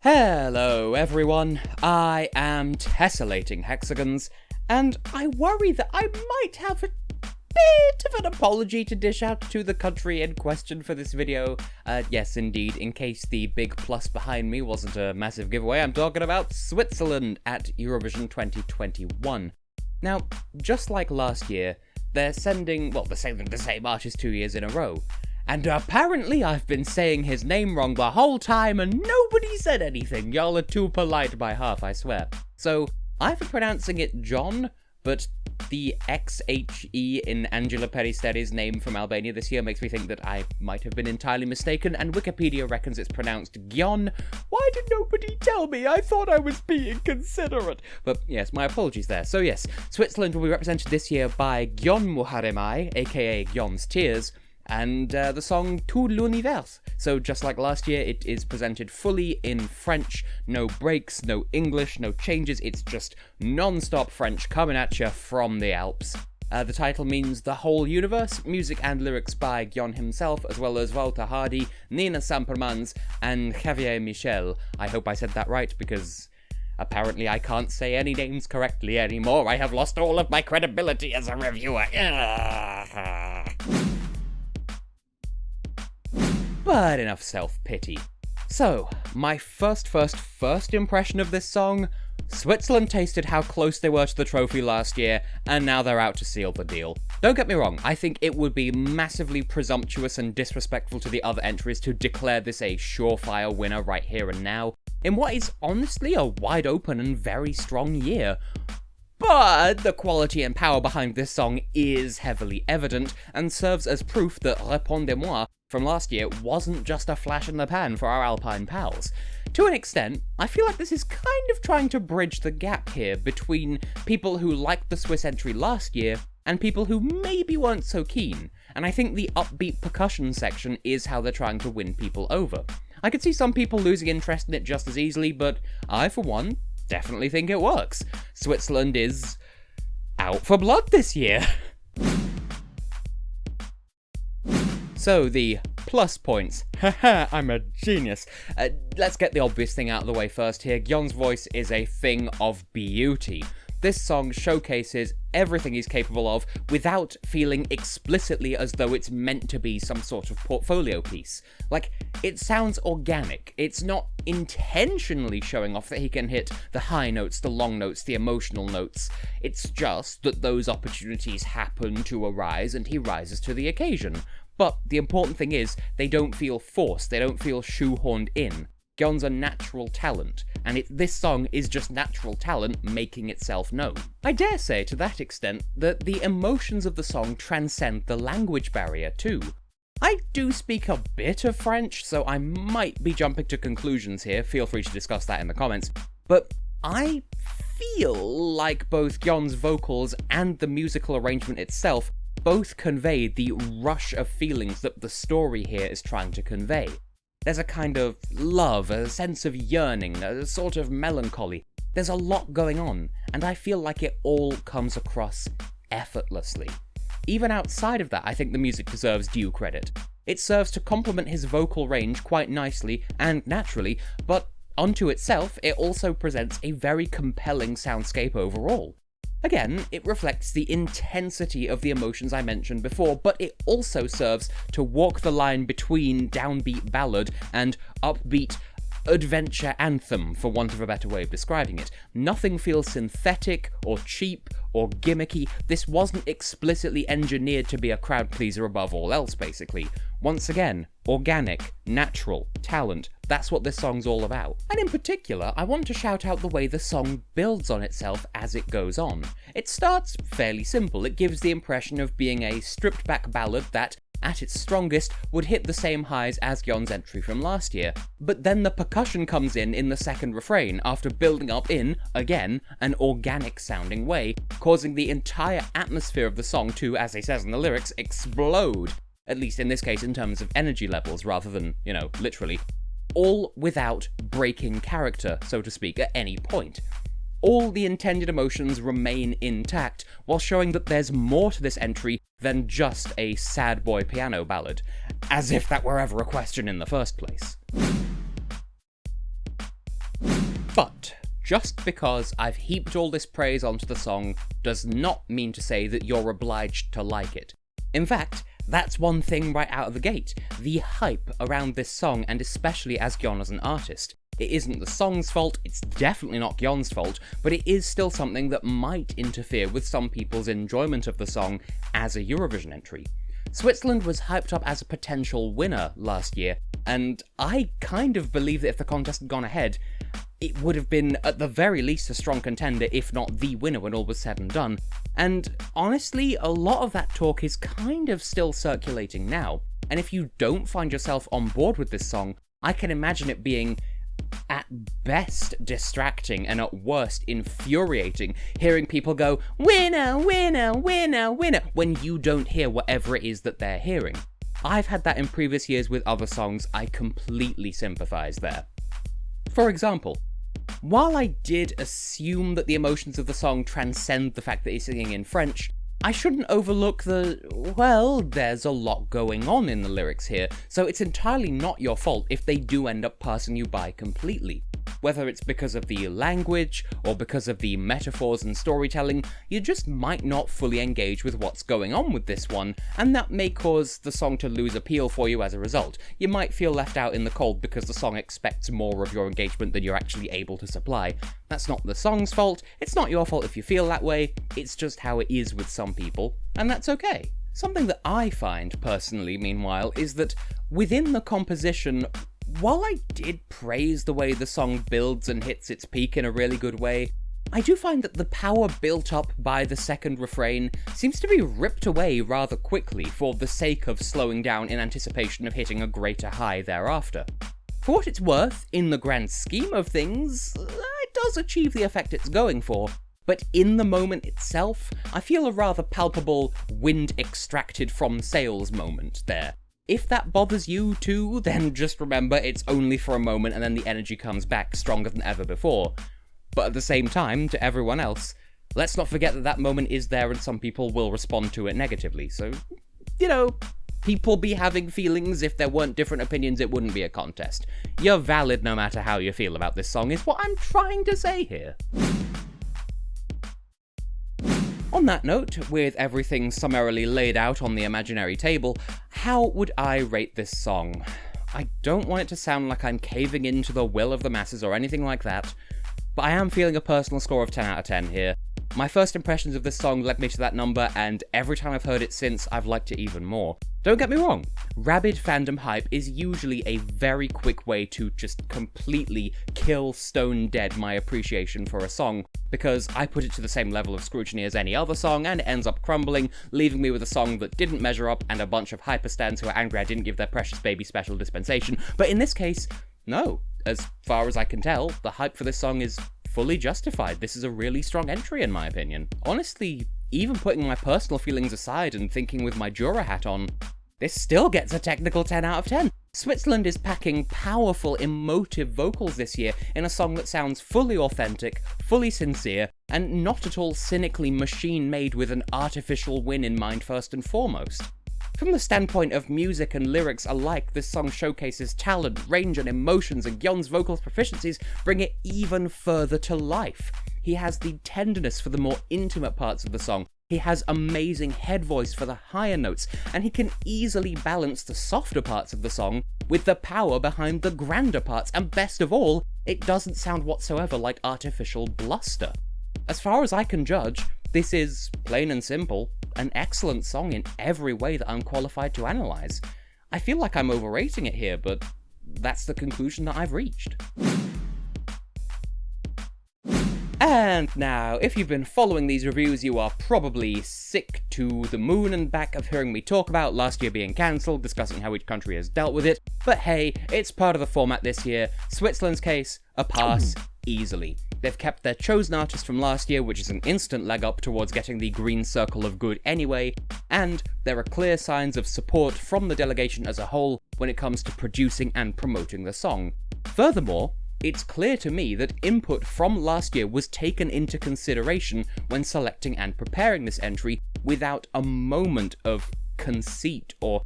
Hello everyone, I am Tessellating Hexagons, and I worry that I might have a bit of an apology to dish out to the country in question for this video. Yes indeed, in case the big plus behind me wasn't a massive giveaway, I'm talking about Switzerland at Eurovision 2021. Now, just like last year, they're sending the same artist 2 years in a row. And apparently I've been saying his name wrong the whole time and nobody said anything. Y'all are too polite by half, I swear. So, I've been pronouncing it Gjon, but the XHE in Angela Peristeri's name from Albania this year makes me think that I might have been entirely mistaken, and Wikipedia reckons it's pronounced Gjon. Why did nobody tell me? I thought I was being considerate. But yes, my apologies there. So yes, Switzerland will be represented this year by Gjon Muharremai, aka Gjon's Tears, and the song Tout l'univers. So just like last year, it is presented fully in French, no breaks, no English, no changes, it's just non-stop French coming at you from the Alps. The title means the whole universe, music and lyrics by Gjon himself, as well as Walter Hardy, Nina Sampermans, and Javier Michel. I hope I said that right, because apparently I can't say any names correctly anymore. I have lost all of my credibility as a reviewer. But enough self-pity. So, my first impression of this song: Switzerland tasted how close they were to the trophy last year, and now they're out to seal the deal. Don't get me wrong, I think it would be massively presumptuous and disrespectful to the other entries to declare this a surefire winner right here and now, in what is honestly a wide open and very strong year. But the quality and power behind this song is heavily evident, and serves as proof that Répondez-moi from last year wasn't just a flash in the pan for our Alpine pals. To an extent, I feel like this is kind of trying to bridge the gap here between people who liked the Swiss entry last year and people who maybe weren't so keen, and I think the upbeat percussion section is how they're trying to win people over. I could see some people losing interest in it just as easily, but I, for one, definitely think it works. Switzerland is out for blood this year. So, the plus points. Haha, I'm a genius. Let's get the obvious thing out of the way first here. Gjon's voice is a thing of beauty. This song showcases everything he's capable of without feeling explicitly as though it's meant to be some sort of portfolio piece. Like, it sounds organic. It's not intentionally showing off that he can hit the high notes, the long notes, the emotional notes. It's just that those opportunities happen to arise and he rises to the occasion. But the important thing is, they don't feel forced, they don't feel shoehorned in. Gjon's a natural talent, and this song is just natural talent making itself known. I dare say, to that extent, that the emotions of the song transcend the language barrier too. I do speak a bit of French, so I might be jumping to conclusions here, feel free to discuss that in the comments, but I feel like both Gjon's vocals and the musical arrangement itself both convey the rush of feelings that the story here is trying to convey. There's a kind of love, a sense of yearning, a sort of melancholy. There's a lot going on, and I feel like it all comes across effortlessly. Even outside of that, I think the music deserves due credit. It serves to complement his vocal range quite nicely and naturally, but unto itself, it also presents a very compelling soundscape overall. Again, it reflects the intensity of the emotions I mentioned before, but it also serves to walk the line between downbeat ballad and upbeat adventure anthem, for want of a better way of describing it. Nothing feels synthetic or cheap or gimmicky. This wasn't explicitly engineered to be a crowd pleaser above all else, basically. Once again, organic, natural, talent. That's what this song's all about. And in particular, I want to shout out the way the song builds on itself as it goes on. It starts fairly simple. It gives the impression of being a stripped-back ballad that, at its strongest, would hit the same highs as Gjon's entry from last year. But then the percussion comes in the second refrain, after building up in, again, an organic-sounding way, causing the entire atmosphere of the song to, as he says in the lyrics, explode. At least in this case in terms of energy levels, rather than, literally. All without breaking character, so to speak, at any point. All the intended emotions remain intact, while showing that there's more to this entry than just a sad boy piano ballad, as if that were ever a question in the first place. But just because I've heaped all this praise onto the song does not mean to say that you're obliged to like it. In fact, that's one thing right out of the gate, the hype around this song, and especially as Gjon as an artist. It isn't the song's fault, it's definitely not Gjon's fault, but it is still something that might interfere with some people's enjoyment of the song as a Eurovision entry. Switzerland was hyped up as a potential winner last year, and I kind of believe that if the contest had gone ahead, it would have been at the very least a strong contender, if not the winner when all was said and done. And honestly, a lot of that talk is kind of still circulating now, and if you don't find yourself on board with this song, I can imagine it being at best distracting and at worst infuriating, hearing people go, "Winner, winner, winner, winner," when you don't hear whatever it is that they're hearing. I've had that in previous years with other songs, I completely sympathise there. For example, while I did assume that the emotions of the song transcend the fact that he's singing in French, I shouldn't overlook there's a lot going on in the lyrics here, so it's entirely not your fault if they do end up passing you by completely. Whether it's because of the language, or because of the metaphors and storytelling, you just might not fully engage with what's going on with this one, and that may cause the song to lose appeal for you as a result. You might feel left out in the cold because the song expects more of your engagement than you're actually able to supply. That's not the song's fault, it's not your fault if you feel that way, it's just how it is with some people, and that's okay. Something that I find, personally, meanwhile, is that within the composition, while I did praise the way the song builds and hits its peak in a really good way, I do find that the power built up by the second refrain seems to be ripped away rather quickly for the sake of slowing down in anticipation of hitting a greater high thereafter. For what it's worth, in the grand scheme of things, it does achieve the effect it's going for, but in the moment itself, I feel a rather palpable wind extracted from sails moment there. If that bothers you too, then just remember it's only for a moment and then the energy comes back stronger than ever before. But at the same time, to everyone else, let's not forget that that moment is there and some people will respond to it negatively, so, people be having feelings. If there weren't different opinions, it wouldn't be a contest. You're valid no matter how you feel about this song, is what I'm trying to say here. On that note, with everything summarily laid out on the imaginary table, how would I rate this song? I don't want it to sound like I'm caving into the will of the masses or anything like that, but I am feeling a personal score of 10 out of 10 here. My first impressions of this song led me to that number, and every time I've heard it since, I've liked it even more. Don't get me wrong, rabid fandom hype is usually a very quick way to just completely kill stone dead my appreciation for a song, because I put it to the same level of scrutiny as any other song, and it ends up crumbling, leaving me with a song that didn't measure up, and a bunch of hyperstans who are angry I didn't give their precious baby special dispensation. But in this case, no. As far as I can tell, the hype for this song is fully justified. This is a really strong entry in my opinion. Honestly, even putting my personal feelings aside and thinking with my juror hat on, this still gets a technical 10 out of 10. Switzerland is packing powerful, emotive vocals this year in a song that sounds fully authentic, fully sincere, and not at all cynically machine-made with an artificial win in mind first and foremost. From the standpoint of music and lyrics alike, this song showcases talent, range, and emotions, and Gjon's vocal proficiencies bring it even further to life. He has the tenderness for the more intimate parts of the song, he has amazing head voice for the higher notes, and he can easily balance the softer parts of the song with the power behind the grander parts, and best of all, it doesn't sound whatsoever like artificial bluster. As far as I can judge, this is, plain and simple, an excellent song in every way that I'm qualified to analyse. I feel like I'm overrating it here, but that's the conclusion that I've reached. And now, if you've been following these reviews, you are probably sick to the moon and back of hearing me talk about last year being cancelled, discussing how each country has dealt with it, but hey, it's part of the format this year. Switzerland's case, a pass, easily. They've kept their chosen artist from last year, which is an instant leg up towards getting the green circle of good anyway, and there are clear signs of support from the delegation as a whole when it comes to producing and promoting the song. Furthermore, it's clear to me that input from last year was taken into consideration when selecting and preparing this entry without a moment of conceit, or,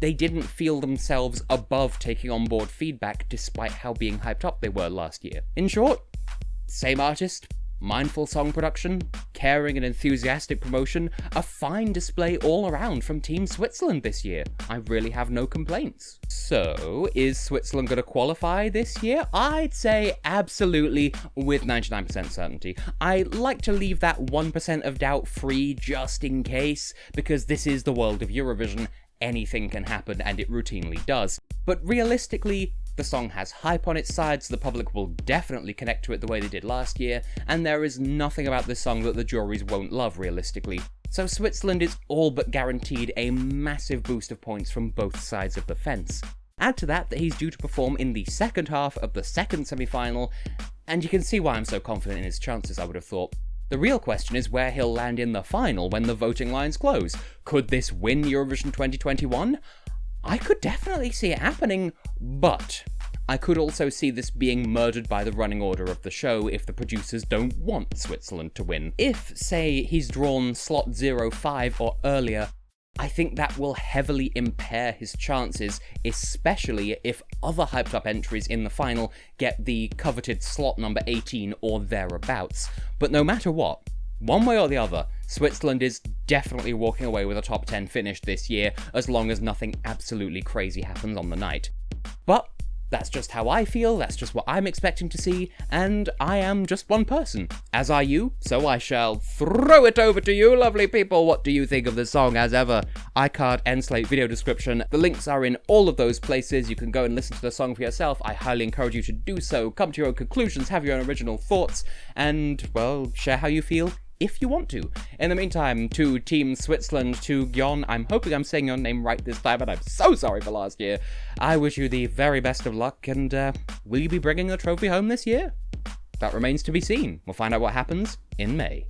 they didn't feel themselves above taking on board feedback despite how being hyped up they were last year. In short, same artist, mindful song production, caring and enthusiastic promotion, a fine display all around from Team Switzerland this year. I really have no complaints. So, is Switzerland going to qualify this year? I'd say absolutely, with 99% certainty. I like to leave that 1% of doubt free just in case, because this is the world of Eurovision. Anything can happen, and it routinely does. But realistically, the song has hype on its side, so the public will definitely connect to it the way they did last year, and there is nothing about this song that the juries won't love, realistically. So Switzerland is all but guaranteed a massive boost of points from both sides of the fence. Add to that he's due to perform in the second half of the second semi-final, and you can see why I'm so confident in his chances, I would have thought. The real question is where he'll land in the final when the voting lines close. Could this win Eurovision 2021? I could definitely see it happening, but I could also see this being murdered by the running order of the show if the producers don't want Switzerland to win. If, say, he's drawn slot 05 or earlier, I think that will heavily impair his chances, especially if other hyped up entries in the final get the coveted slot number 18 or thereabouts. But no matter what, one way or the other, Switzerland is definitely walking away with a top 10 finish this year, as long as nothing absolutely crazy happens on the night. But that's just how I feel, that's just what I'm expecting to see, and I am just one person. As are you, so I shall throw it over to you, lovely people. What do you think of the song? As ever, iCard, Enslate, video description. The links are in all of those places. You can go and listen to the song for yourself. I highly encourage you to do so. Come to your own conclusions, have your own original thoughts, and, well, share how you feel if you want to. In the meantime, to Team Switzerland, to Gjon, I'm hoping I'm saying your name right this time, and I'm so sorry for last year. I wish you the very best of luck, and will you be bringing the trophy home this year? That remains to be seen. We'll find out what happens in May.